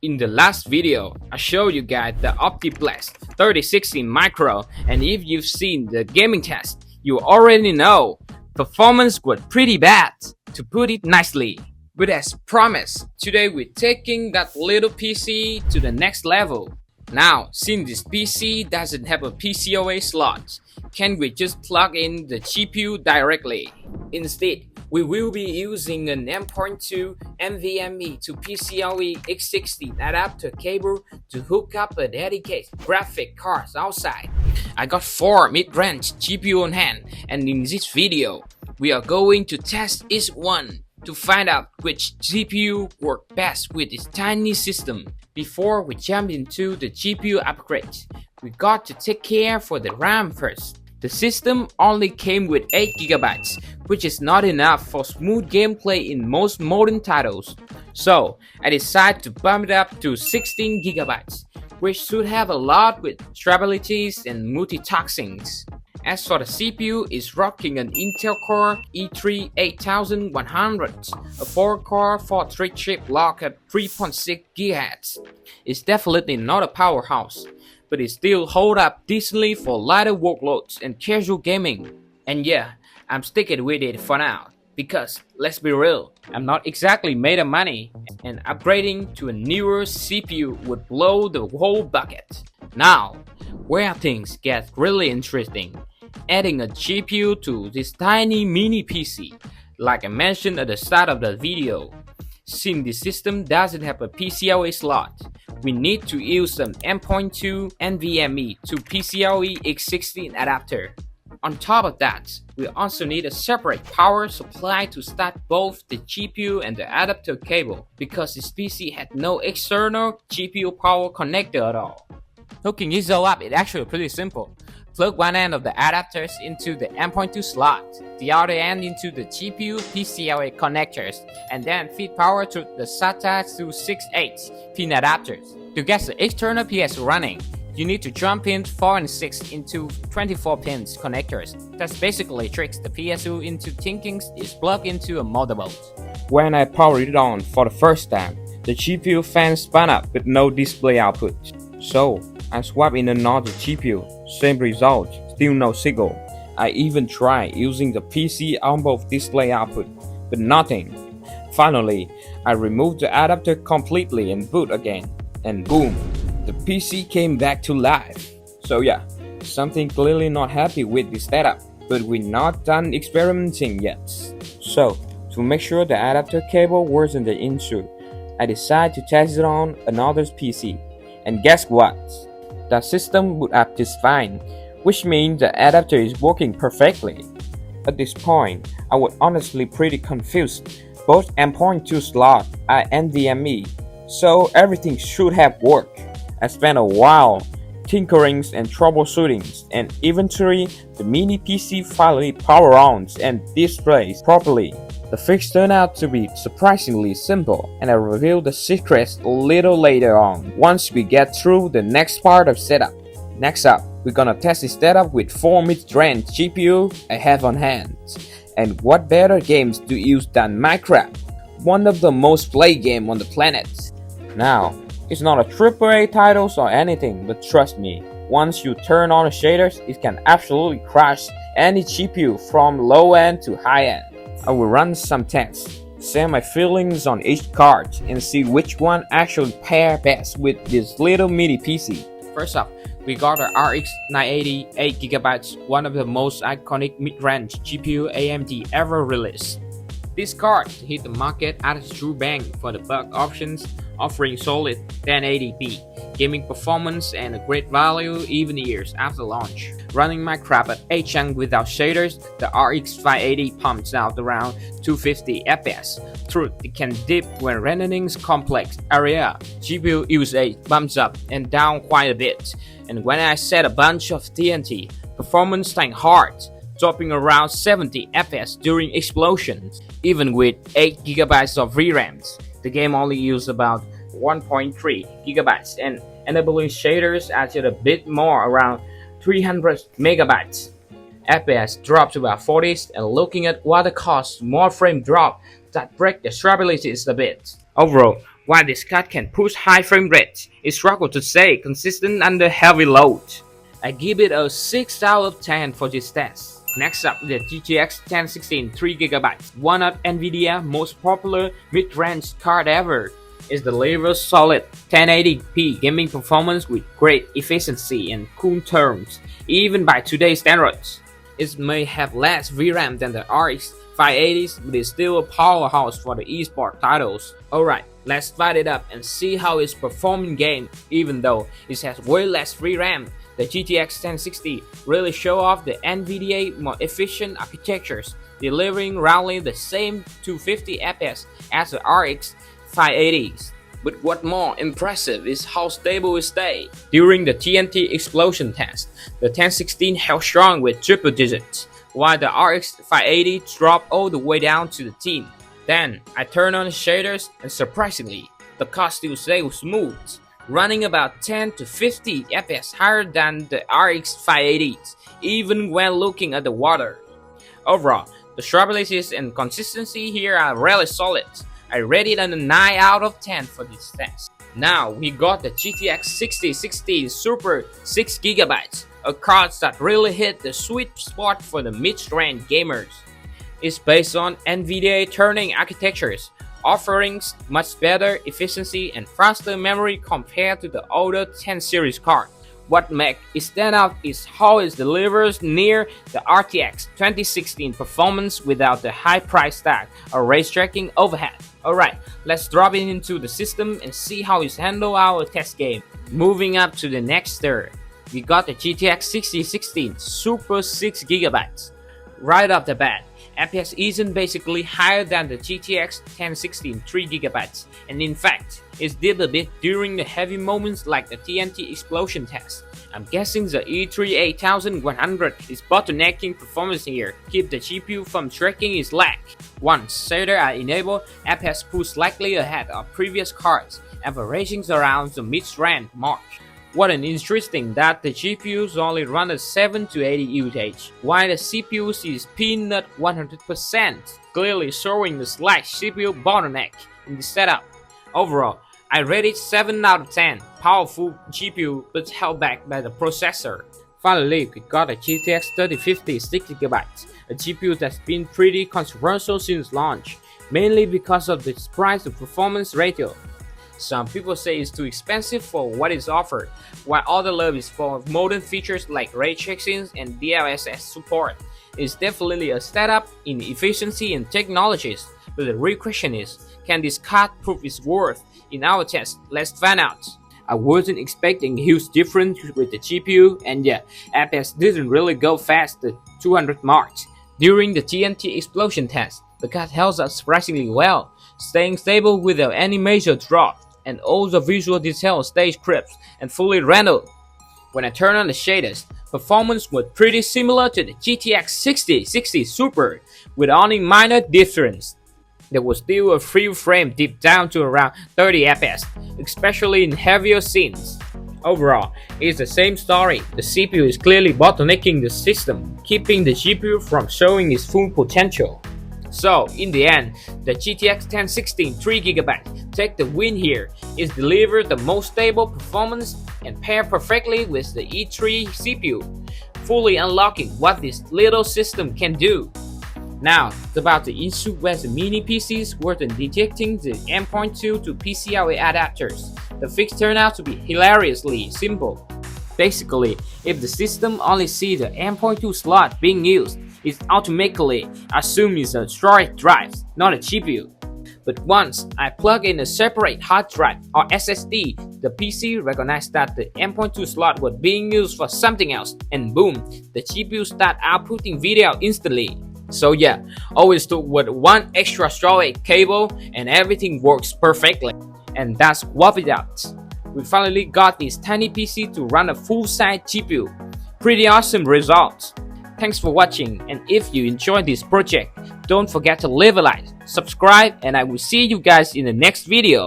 In the last video, I showed you guys the OptiPlex 3060 Micro, and if you've seen the gaming test, you already know performance was pretty bad, to put it nicely. But as promised, today we're taking that little PC to the next level. Now, since this PC doesn't have a PCOA slot, can we just plug in the GPU directly? Instead, we will be using an M.2 NVMe to PCIe X16 adapter cable to hook up a dedicated graphic card outside. I got 4 mid-range GPU on hand, and in this video, we are going to test each one to find out which GPU works best with this tiny system. Before we jump into the GPU upgrade, we got to take care for the RAM first. The system only came with 8GB, which is not enough for smooth gameplay in most modern titles. So I decided to bump it up to 16GB, which should have a lot with stabilities and multitaskings. As for the CPU, it's rocking an Intel Core i3 8100, a 4-core 4-thread chip locked at 3.6 GHz. It's definitely not a powerhouse, but it still holds up decently for lighter workloads and casual gaming. And yeah, I'm sticking with it for now, because let's be real, I'm not exactly made of money, and upgrading to a newer CPU would blow the whole bucket. Now, where things get really interesting, adding a GPU to this tiny mini PC, like I mentioned at the start of the video. Since the system doesn't have a PCIe slot, we need to use an M.2 NVMe to PCIe X16 adapter. On top of that, we also need a separate power supply to start both the GPU and the adapter cable, because this PC had no external GPU power connector at all. Hooking this all up is actually pretty simple. Plug one end of the adapters into the M.2 slot, the other end into the GPU PCIe connectors, and then feed power to the SATA 268 pin adapters. To get the external PS running, you need to jump pins 4 and 6 into 24 pins connectors. That basically tricks the PSU into thinking it's plugged into a motherboard. When I powered it on for the first time, the GPU fan spun up with no display output. So I swapped in another GPU, same result, still no signal. I even tried using the PC on both display output, but nothing. Finally, I removed the adapter completely and boot again, and boom, the PC came back to life. So yeah, something clearly not happy with this setup, but we're not done experimenting yet. So, to make sure the adapter cable wasn't the issue, I decided to test it on another PC. And guess what? The system boot up just fine, which means the adapter is working perfectly. At this point, I was honestly pretty confused. Both M.2 slots are NVMe, so everything should have worked. I spent a while tinkering and troubleshooting, and eventually the mini PC finally power on and displays properly. The fix turned out to be surprisingly simple, and I reveal the secrets a little later on, once we get through the next part of setup. Next up, we're gonna test this setup with 4 mid-range GPU I have on hand. And what better games to use than Minecraft, one of the most played games on the planet. Now, it's not a AAA title or anything, but trust me, once you turn on the shaders, it can absolutely crush any GPU from low end to high end. I will run some tests, share my feelings on each card, and see which one actually pair best with this little mini PC. First up, we got the RX 980 8GB, one of the most iconic mid-range GPU AMD ever released. This card hit the market at a true bang for the buck options, offering solid 1080p gaming performance and a great value even years after launch. Running Minecraft at 8 chunk without shaders, the RX 580 pumps out around 250 FPS. True, it can dip when rendering complex area. GPU usage bumps up and down quite a bit, and when I set a bunch of TNT, performance tanked hard, dropping around 70 FPS during explosions. Even with 8GB of VRAMs, the game only used about 1.3GB, and enabling shaders added a bit more, around 300 MB. FPS dropped to about 40s, and looking at what the cost, more frame drop that break the stabilities a bit. Overall, While this card can push high frame rates, it struggles to stay consistent under heavy load. I give it a 6 out of 10 for this test. Next up, the GTX 1016 3GB, one of NVIDIA's most popular mid-range card ever. It delivers solid 1080p gaming performance with great efficiency and cool terms, even by today's standards. It may have less VRAM than the RX 580s, but it's still a powerhouse for the esports titles. Alright, let's fire it up and see how it's performing game. Even though it has way less VRAM, the GTX 1060 really show off the NVIDIA more efficient architectures, delivering roughly the same 250 FPS as the RX 580s. But what more impressive is how stable it stayed. During the TNT explosion test, the 1016 held strong with triple digits, while the RX 580 dropped all the way down to the teen. Then, I turned on the shaders and surprisingly, the card still stayed smooth, running about 10 to 50 FPS higher than the RX 580s, even when looking at the water. Overall, the stability and consistency here are really solid. I rate it a 9 out of 10 for this test. Now we got the GTX 6060 Super 6GB, a card that really hit the sweet spot for the mid-range gamers. It's based on NVIDIA turning architectures, offering much better efficiency and faster memory compared to the older 10 series card. What makes it stand out is how it delivers near the RTX 2016 performance without the high price tag or ray tracking overhead. Alright, let's drop it into the system and see how it handles our test game. Moving up to the next tier, we got the GTX 6060 Super 6GB. Right off the bat, FPS isn't basically higher than the GTX 1016 3GB, and in fact, it dipped a bit during the heavy moments like the TNT explosion test. I'm guessing the E3 8100 is bottlenecking performance here, keep the GPU from tracking its lag. Once shaders are enabled, FPS pulls slightly ahead of previous cards, averaging around the mid-range mark. What an interesting that the GPUs only run at 7 to 80 usage, while the CPU is pinned at 100%, clearly showing the slight CPU bottleneck in the setup. Overall, I rate it 7 out of 10, powerful GPU but held back by the processor. Finally, we got a GTX 3050 6GB, a GPU that's been pretty controversial since launch, mainly because of its price to performance ratio. Some people say it's too expensive for what is offered, while others love it for modern features like ray tracing and DLSS support. It's definitely a step up in efficiency and technologies, but the real question is, can this card prove its worth? In our test, let's find out. I wasn't expecting a huge difference with the GPU, and yeah, FPS didn't really go fast the 200 mark. During the TNT explosion test, the card held up surprisingly well, staying stable without any major drop, and all the visual details stayed crisp and fully rendered. When I turned on the shaders, performance was pretty similar to the GTX 6060 Super, with only minor difference. There was still a frame dip down to around 30 FPS, especially in heavier scenes. Overall, it's the same story. The CPU is clearly bottlenecking the system, keeping the GPU from showing its full potential. So, in the end, the GTX 1016 3GB take the win here. It delivered the most stable performance and paired perfectly with the E3 CPU, fully unlocking what this little system can do. Now, it's about the issue where the mini PCs weren't detecting the M.2 to PCIe adapters. The fix turned out to be hilariously simple. Basically, if the system only sees the M.2 slot being used, it automatically assumes it's a storage drive, not a GPU. But once I plug in a separate hard drive or SSD, the PC recognized that the M.2 slot was being used for something else, and boom, the GPU started outputting video instantly. So yeah, always took with one extra storage cable and everything works perfectly. And that's what we got. We finally got this tiny PC to run a full-size GPU. Pretty awesome results. Thanks for watching, and if you enjoyed this project, don't forget to leave a like, subscribe, and I will see you guys in the next video.